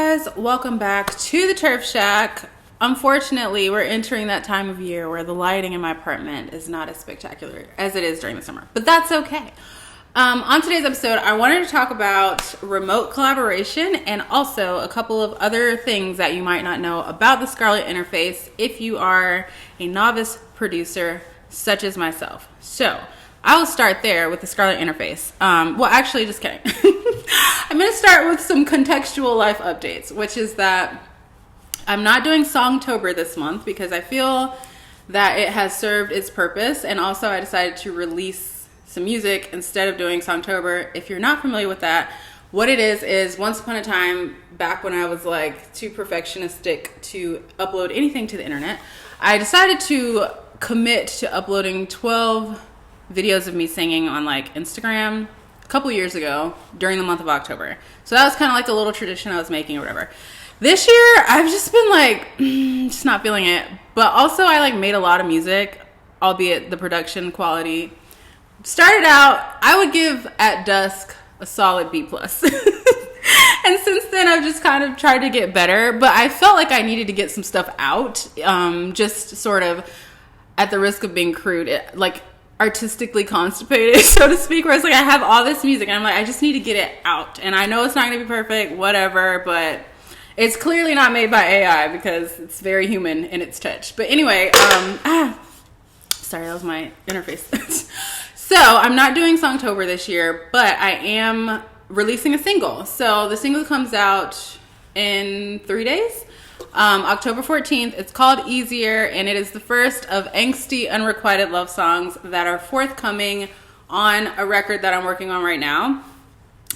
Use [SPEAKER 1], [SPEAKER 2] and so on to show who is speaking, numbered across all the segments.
[SPEAKER 1] guys, welcome back to the Turf Shack. Unfortunately, we're entering that time of year where the lighting in my apartment is not as spectacular as it is during the summer, but that's okay. On today's episode, I wanted to talk about remote collaboration and also a couple of other things that you might not know about the Scarlett interface if you are a novice producer such as myself. So I will start there with the Scarlett interface. Well, actually, just kidding. I'm going to start with some contextual life updates, which is that I'm not doing Songtober this month because I feel that it has served its purpose. And also I decided to release some music instead of doing Songtober. If you're not familiar with that, what it is once upon a time, back when I was like too perfectionistic to upload anything to the internet, I decided to commit to uploading 12 videos of me singing on like Instagram a couple years ago during the month of October. So that was kind of like a little tradition I was making or whatever. This year, I've just been like, just not feeling it. But also I like made a lot of music, albeit the production quality started out, I would give At Dusk a solid B+. And since then I've just kind of tried to get better, but I felt like I needed to get some stuff out, just sort of at the risk of being crude, like artistically constipated, so to speak, where it's like I have all this music and I'm like, I just need to get it out. And I know it's not going to be perfect, whatever, but it's clearly not made by AI because it's very human in its touch. But anyway, sorry, that was my interface. So I'm not doing Songtober this year, but I am releasing a single. So the single comes out in 3 days. October 14th. It's called Easier, and it is the first of angsty, unrequited love songs that are forthcoming on a record that I'm working on right now.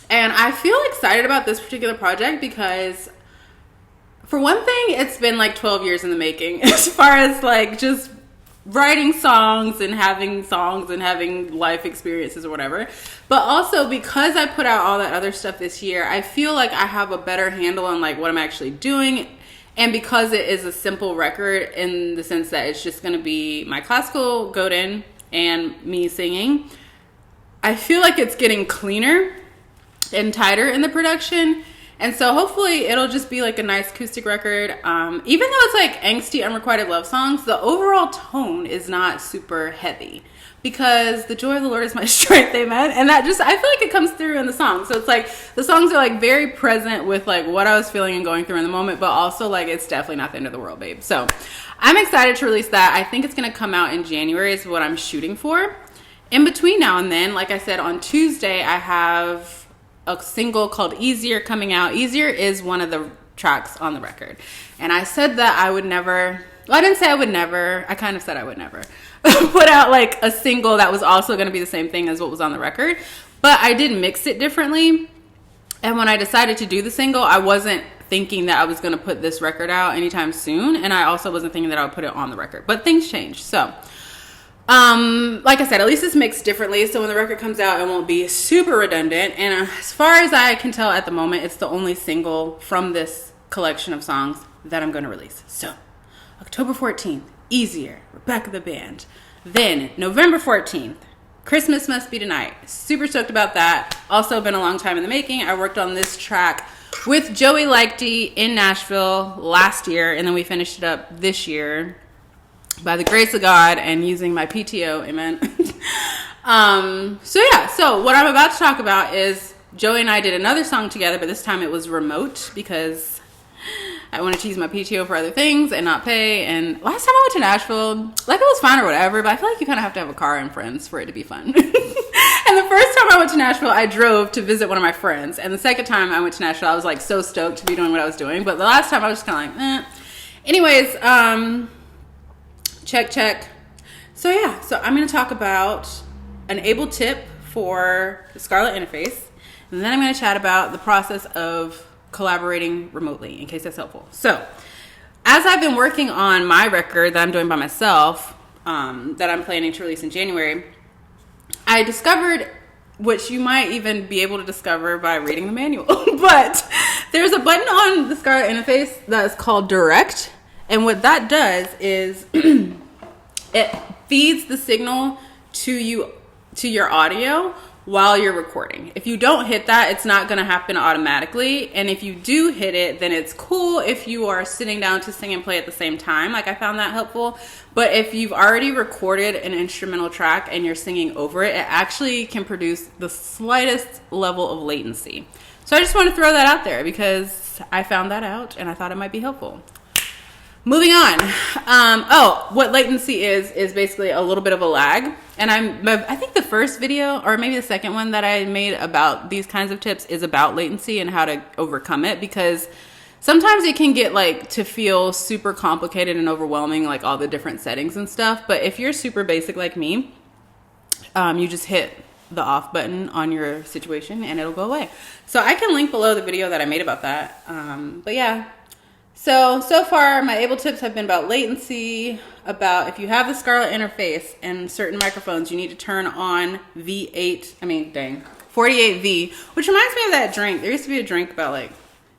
[SPEAKER 1] And I feel excited about this particular project because, for one thing, it's been like 12 years in the making as far as like just writing songs and having life experiences or whatever. But also because I put out all that other stuff this year, I feel like I have a better handle on like what I'm actually doing. And because it is a simple record in the sense that it's just going to be my classical Godin and me singing, I feel like it's getting cleaner and tighter in the production. And so hopefully it'll just be like a nice acoustic record. Even though it's like angsty, unrequited love songs, the overall tone is not super heavy because the joy of the Lord is my strength, amen. And that just, I feel like it comes through in the song. So it's like the songs are like very present with like what I was feeling and going through in the moment, but also like it's definitely not the end of the world, babe. So I'm excited to release that. I think it's going to come out in January is what I'm shooting for. In between now and then, like I said, on Tuesday, I have a single called Easier coming out. Easier is one of the tracks on the record. And I said that I would never, well, I didn't say I would never, I kind of said I would never put out like a single that was also going to be the same thing as what was on the record. But I did mix it differently. And when I decided to do the single, I wasn't thinking that I was going to put this record out anytime soon. And I also wasn't thinking that I would put it on the record. But things changed. So like I said, at least it's mixed differently, so when the record comes out, it won't be super redundant. And as far as I can tell at the moment, it's the only single from this collection of songs that I'm going to release. So, October 14th, Easier, Rebekkah the Band. Then, November 14th, Christmas Must Be Tonight. Super stoked about that. Also been a long time in the making. I worked on this track with Joey Likety in Nashville last year, and then we finished it up this year by the grace of God and using my PTO, amen. So what I'm about to talk about is Joey and I did another song together, but this time it was remote because I wanted to use my PTO for other things and not pay. And last time I went to Nashville, like it was fun or whatever, but I feel like you kind of have to have a car and friends for it to be fun. And the first time I went to Nashville, I drove to visit one of my friends. And the second time I went to Nashville, I was like so stoked to be doing what I was doing. But the last time I was just kind of like, Anyways, check. So I'm going to talk about an able tip for the Scarlett interface. And then I'm going to chat about the process of collaborating remotely, in case that's helpful. So as I've been working on my record that I'm doing by myself, that I'm planning to release in January, I discovered, which you might even be able to discover by reading the manual, but there's a button on the Scarlett interface that is called Direct. And what that does is it feeds the signal to your audio while you're recording. If you don't hit that, it's not going to happen automatically. And if you do hit it, then it's cool if you are sitting down to sing and play at the same time. Like, I found that helpful. But if you've already recorded an instrumental track and you're singing over it, it actually can produce the slightest level of latency. So I just want to throw that out there because I found that out and I thought it might be helpful. Moving on. What latency is basically a little bit of a lag. And I think the first video, or maybe the second one that I made about these kinds of tips, is about latency and how to overcome it, because sometimes it can get like to feel super complicated and overwhelming, like all the different settings and stuff. But if you're super basic like me, you just hit the off button on your situation and it'll go away. So I can link below the video that I made about that. But yeah. So far my Able tips have been about latency, about if you have the Scarlett interface and certain microphones, you need to turn on 48V, which reminds me of that drink. There used to be a drink about like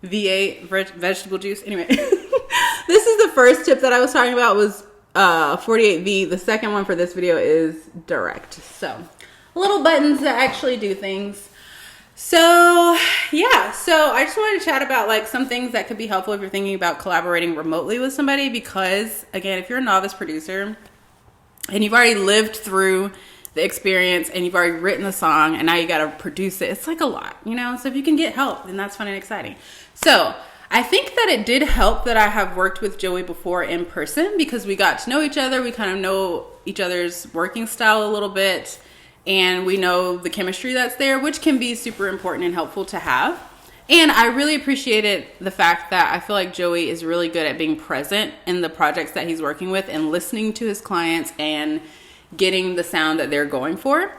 [SPEAKER 1] V8 vegetable juice. Anyway, this is the first tip that I was talking about, was 48V. The second one for this video is direct. So little buttons that actually do things. So yeah, so I just wanted to chat about like some things that could be helpful if you're thinking about collaborating remotely with somebody, because again, if you're a novice producer and you've already lived through the experience and you've already written the song and now you got to produce it, it's like a lot, you know? So if you can get help, then that's fun and exciting. So I think that it did help that I have worked with Joey before in person, because we got to know each other. We kind of know each other's working style a little bit, and we know the chemistry that's there, which can be super important and helpful to have. And I really appreciated the fact that I feel like Joey is really good at being present in the projects that he's working with and listening to his clients and getting the sound that they're going for.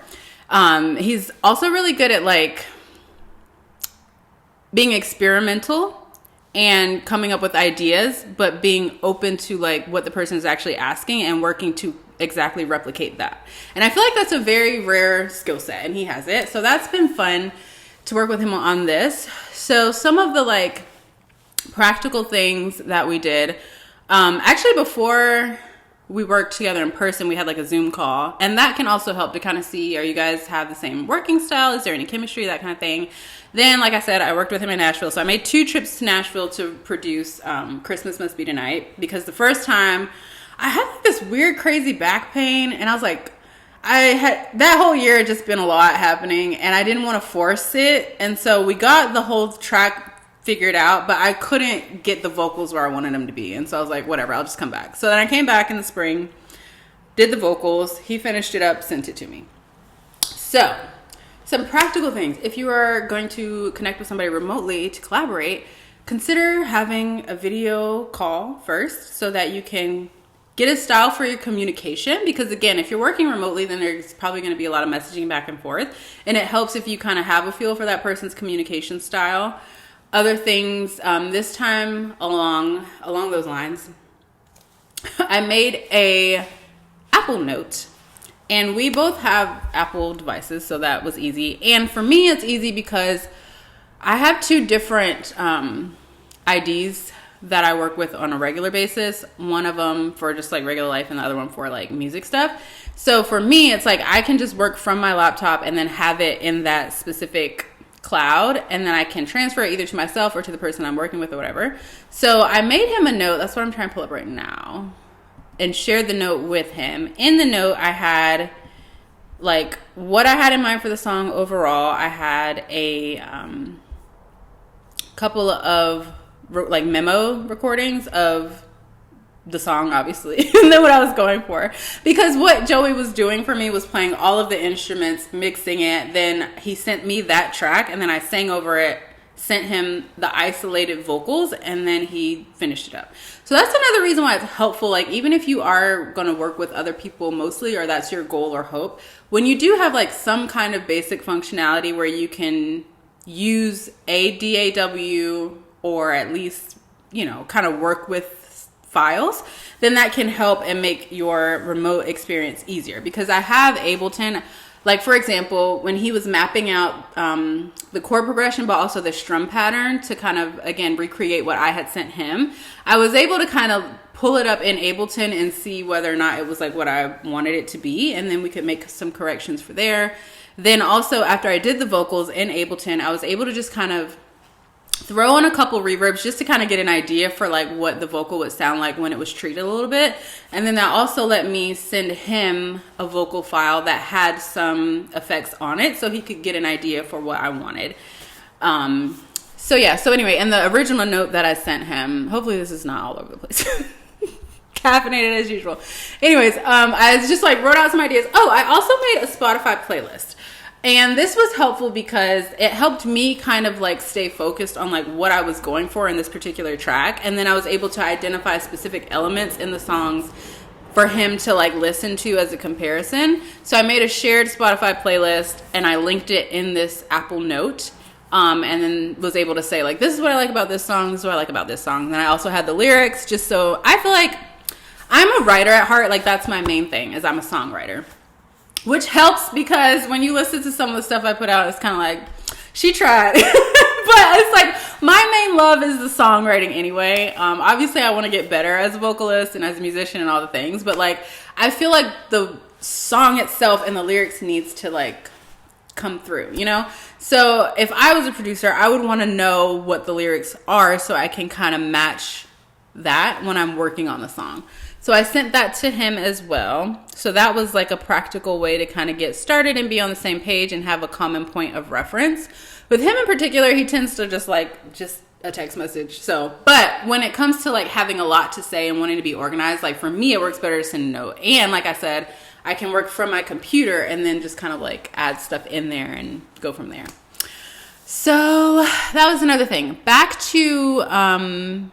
[SPEAKER 1] He's also really good at like being experimental and coming up with ideas, but being open to like what the person is actually asking and working to exactly replicate that. And I feel like that's a very rare skill set, and he has it. So that's been fun to work with him on this. So some of the like practical things that we did, actually before we worked together in person, we had like a Zoom call, and that can also help to kind of see, are you guys have the same working style? Is there any chemistry? That kind of thing. Then, like I said, I worked with him in Nashville. So I made 2 trips to Nashville to produce Christmas Must Be Tonight, because the first time I had like this weird, crazy back pain, and I was like, that whole year had just been a lot happening, and I didn't want to force it. And so we got the whole track figured out, but I couldn't get the vocals where I wanted them to be. And so I was like, whatever, I'll just come back. So then I came back in the spring, did the vocals, he finished it up, sent it to me. So some practical things. If you are going to connect with somebody remotely to collaborate, consider having a video call first so that you can get a style for your communication, because again, if you're working remotely, then there's probably going to be a lot of messaging back and forth, and it helps if you kind of have a feel for that person's communication style. Other things, this time along those lines, I made a Apple Note, and we both have Apple devices, so that was easy. And for me, it's easy because I have 2 different IDs that I work with on a regular basis. One of them for just like regular life and the other one for like music stuff. So for me, it's like I can just work from my laptop and then have it in that specific cloud, and then I can transfer it either to myself or to the person I'm working with or whatever. So I made him a note. That's what I'm trying to pull up right now, and shared the note with him. In the note, I had like what I had in mind for the song overall. I had a couple of like memo recordings of the song, obviously, and then what I was going for, because what Joey was doing for me was playing all of the instruments, mixing it. Then he sent me that track, and then I sang over it, sent him the isolated vocals, and then he finished it up. So that's another reason why it's helpful. Like, even if you are going to work with other people mostly, or that's your goal or hope, when you do have like some kind of basic functionality where you can use a DAW, or at least, you know, kind of work with files, then that can help and make your remote experience easier. Because I have Ableton, like for example, when he was mapping out the chord progression, but also the strum pattern to kind of, again, recreate what I had sent him, I was able to kind of pull it up in Ableton and see whether or not it was like what I wanted it to be. And then we could make some corrections for there. Then also after I did the vocals in Ableton, I was able to just kind of throw in a couple reverbs just to kind of get an idea for like what the vocal would sound like when it was treated a little bit. And then that also let me send him a vocal file that had some effects on it so he could get an idea for what I wanted. So anyway, and the original note that I sent him, hopefully this is not all over the place. Caffeinated as usual. Anyways, I just like wrote out some ideas. Oh, I also made a Spotify playlist. And this was helpful because it helped me kind of like stay focused on like what I was going for in this particular track. And then I was able to identify specific elements in the songs for him to like listen to as a comparison. So I made a shared Spotify playlist and I linked it in this Apple Note. And then was able to say like, this is what I like about this song. This is what I like about this song. And then I also had the lyrics just so I feel like I'm a writer at heart. Like that's my main thing is I'm a songwriter. Which helps because when you listen to some of the stuff I put out, it's kind of like, she tried. But it's like, my main love is the songwriting anyway. Obviously, I want to get better as a vocalist and as a musician and all the things. But like, I feel like the song itself and the lyrics needs to like come through, you know? So if I was a producer, I would want to know what the lyrics are so I can kind of match that when I'm working on the song. So I sent that to him as well. So that was like a practical way to kind of get started and be on the same page and have a common point of reference. With him in particular, he tends to just a text message. So, but when it comes to like having a lot to say and wanting to be organized, like for me, it works better to send a note. And like I said, I can work from my computer and then just kind of like add stuff in there and go from there. So that was another thing. Back to,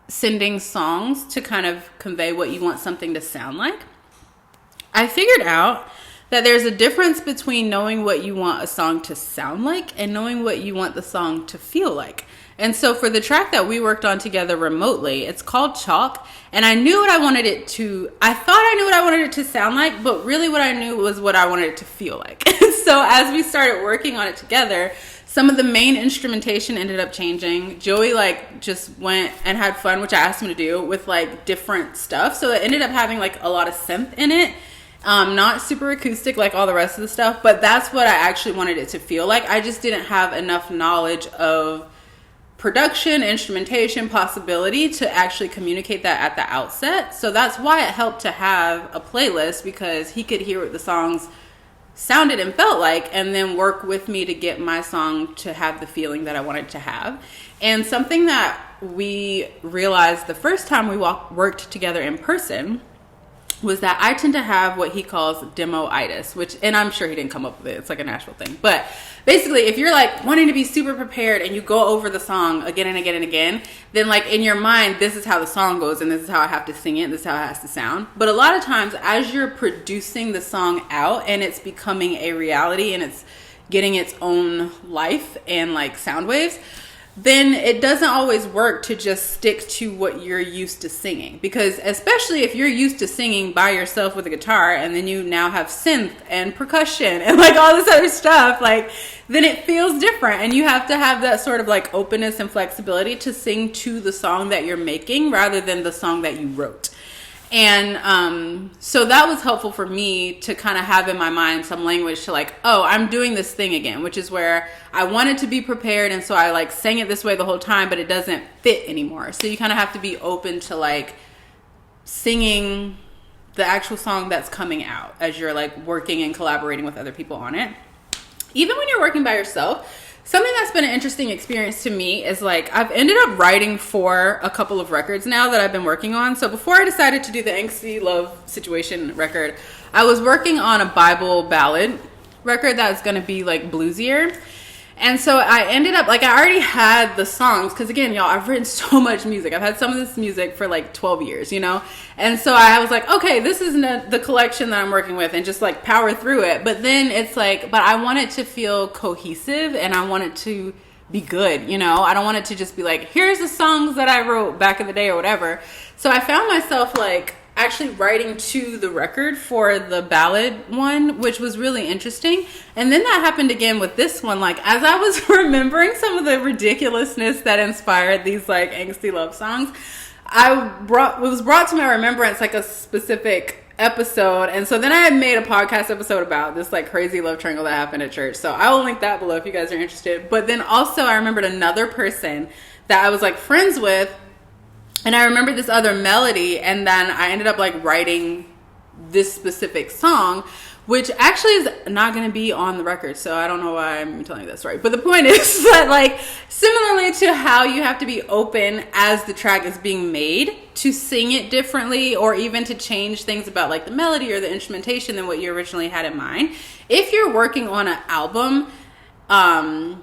[SPEAKER 1] sending songs to kind of convey what you want something to sound like. I figured out that there's a difference between knowing what you want a song to sound like and knowing what you want the song to feel like. And so for the track that we worked on together remotely, it's called Chalk. And I knew what I wanted it to, I thought I knew what I wanted it to sound like, but really what I knew was what I wanted it to feel like. So as we started working on it together, some of the main instrumentation ended up changing. Joey like just went and had fun, which I asked him to do, with like different stuff. So it ended up having like a lot of synth in it. Not super acoustic like all the rest of the stuff, but that's what I actually wanted it to feel like. I just didn't have enough knowledge of production, instrumentation, possibility to actually communicate that at the outset. So that's why it helped to have a playlist, because he could hear what the songs sounded and felt like and then work with me to get my song to have the feeling that I wanted to have. And something that we realized the first time we worked together in person was that I tend to have what he calls demo-itis, which, and I'm sure he didn't come up with it, it's like a Nashville thing, but basically if you're like wanting to be super prepared and you go over the song again and again and again, then like in your mind, this is how the song goes and this is how I have to sing it, this is how it has to sound. But a lot of times as you're producing the song out and it's becoming a reality and it's getting its own life and like sound waves, then it doesn't always work to just stick to what you're used to singing. Because especially if you're used to singing by yourself with a guitar and then you now have synth and percussion and like all this other stuff, like then it feels different. And you have to have that sort of like openness and flexibility to sing to the song that you're making rather than the song that you wrote. And so that was helpful for me to kind of have in my mind some language to like, oh, I'm doing this thing again, which is where I wanted to be prepared. And so I like sang it this way the whole time, but it doesn't fit anymore. So you kind of have to be open to like singing the actual song that's coming out as you're like working and collaborating with other people on it. Even when you're working by yourself, something that's been an interesting experience to me is like I've ended up writing for a couple of records now that I've been working on. So before I decided to do the Angsty Love Situation record, I was working on a Bible ballad record that's going to be like bluesier. And so I ended up, like, I already had the songs, because again, y'all, I've written so much music. I've had some of this music for like 12 years, you know? And so I was like, okay, this is the collection that I'm working with, and just like power through it. But then it's like, but I want it to feel cohesive and I want it to be good, you know? I don't want it to just be like, here's the songs that I wrote back in the day or whatever. So I found myself like actually writing to the record for the ballad one, which was really interesting. And then that happened again with this one. Like, as I was remembering some of the ridiculousness that inspired these like angsty love songs, it was brought to my remembrance like a specific episode. And so then I had made a podcast episode about this like crazy love triangle that happened at church. So I will link that below if you guys are interested. But then also I remembered another person that I was like friends with, and I remembered this other melody, and then I ended up like writing this specific song, which actually is not going to be on the record, so I don't know why I'm telling you this, right? But the point is that, like, similarly to how you have to be open as the track is being made to sing it differently, or even to change things about like the melody or the instrumentation than what you originally had in mind. If you're working on an album, and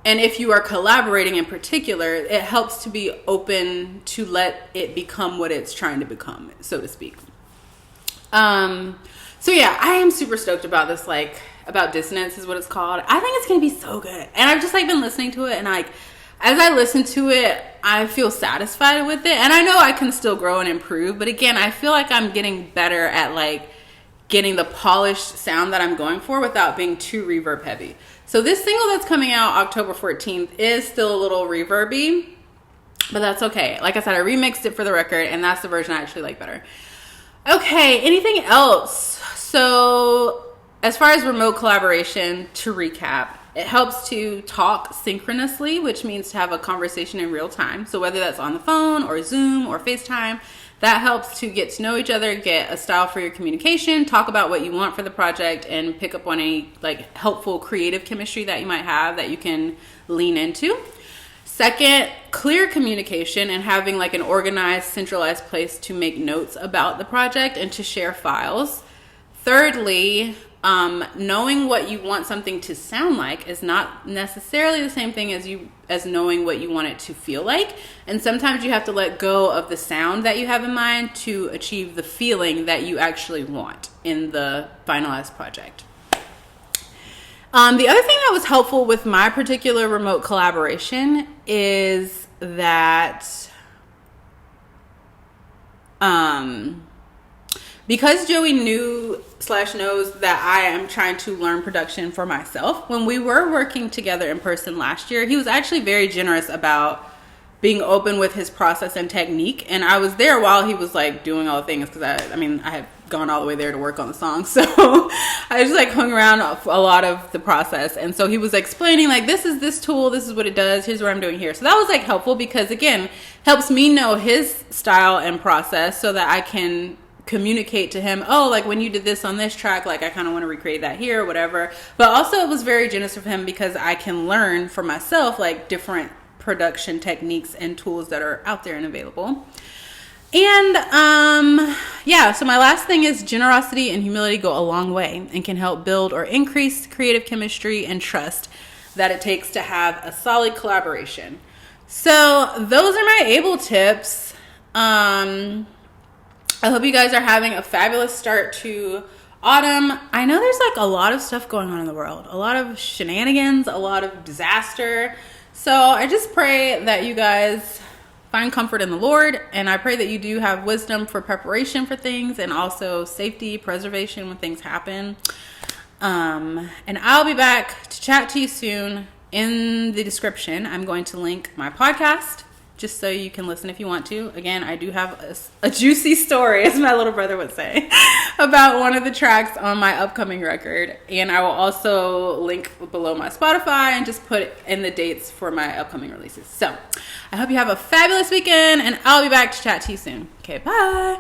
[SPEAKER 1] if you are collaborating in particular, it helps to be open to let it become what it's trying to become, so to speak. So yeah, I am super stoked about this, like, about Dissonance is what it's called. I think it's going to be so good. And I've just like been listening to it, and like, as I listen to it, I feel satisfied with it. And I know I can still grow and improve, but again, I feel like I'm getting better at like getting the polished sound that I'm going for without being too reverb heavy. So this single that's coming out October 14th is still a little reverby, but that's okay. Like I said, I remixed it for the record, and that's the version I actually like better. Okay, anything else? So as far as remote collaboration, to recap, it helps to talk synchronously, which means to have a conversation in real time. So whether that's on the phone or Zoom or FaceTime, that helps to get to know each other, get a style for your communication, talk about what you want for the project, and pick up on any like helpful creative chemistry that you might have that you can lean into. Second, clear communication and having like an organized, centralized place to make notes about the project and to share files. Thirdly, knowing what you want something to sound like is not necessarily the same thing as knowing what you want it to feel like. And sometimes you have to let go of the sound that you have in mind to achieve the feeling that you actually want in the finalized project. The other thing that was helpful with my particular remote collaboration is that because Joey knows that I am trying to learn production for myself, when we were working together in person last year, he was actually very generous about being open with his process and technique. And I was there while he was like doing all the things, because I had gone all the way there to work on the song. So I just like hung around a lot of the process. And so he was explaining like, this is this tool, this is what it does, here's what I'm doing here. So that was like helpful, because again, helps me know his style and process so that I can communicate to him, oh, like when you did this on this track, like I kind of want to recreate that here or whatever. But also it was very generous of him because I can learn for myself like different production techniques and tools that are out there and available. And yeah, so my last thing is generosity and humility go a long way and can help build or increase creative chemistry and trust that it takes to have a solid collaboration. So those are my Able tips. I hope you guys are having a fabulous start to autumn. I know there's like a lot of stuff going on in the world, a lot of shenanigans, a lot of disaster. So I just pray that you guys find comfort in the Lord, and I pray that you do have wisdom for preparation for things and also safety, preservation when things happen. And I'll be back to chat to you soon. In the description, I'm going to link my podcast just so you can listen if you want to. Again, I do have a juicy story, as my little brother would say, about one of the tracks on my upcoming record. And I will also link below my Spotify and just put in the dates for my upcoming releases. So I hope you have a fabulous weekend, and I'll be back to chat to you soon. Okay, bye.